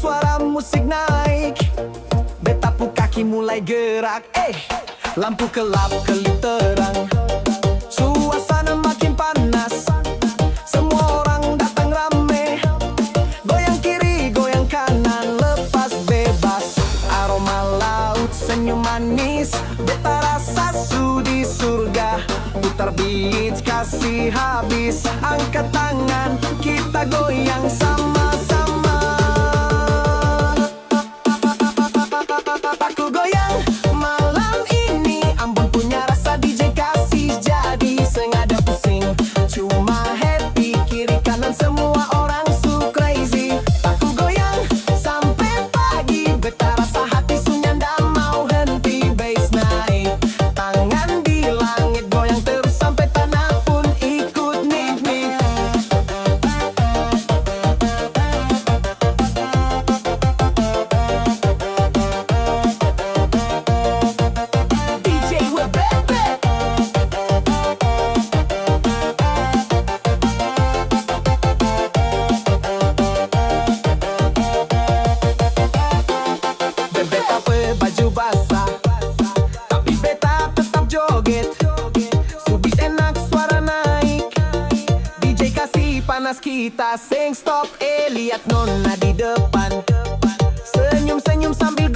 suara musik naik, betapu kaki mulai gerak. Lampu kelap kelip terang, suasana makin panas. Semua orang datang rame, goyang kiri, goyang kanan, lepas bebas. Aroma laut, senyum manis, beta rasa sudi surga. Putar beat, kasih habis, angkat tangan, kita goyang sama-sama. Aku goyang malam ini, Ambon punya rasa DJ kasih jadi. Sengaja pusing, cuma happy, kiri kanan semua orang so crazy. Aku goyang sampai pagi, beta rasa hati sunyi ndak mau henti. Bass naik, tangan di langit, goyang terus sampai tanah pun ikut nik-nik. DJ Webebe. Beta baju basah, tapi beta tetap joget. Subit enak, suara naik, DJ kasih panas kita sing stop. Lihat nona di depan, senyum-senyum sambil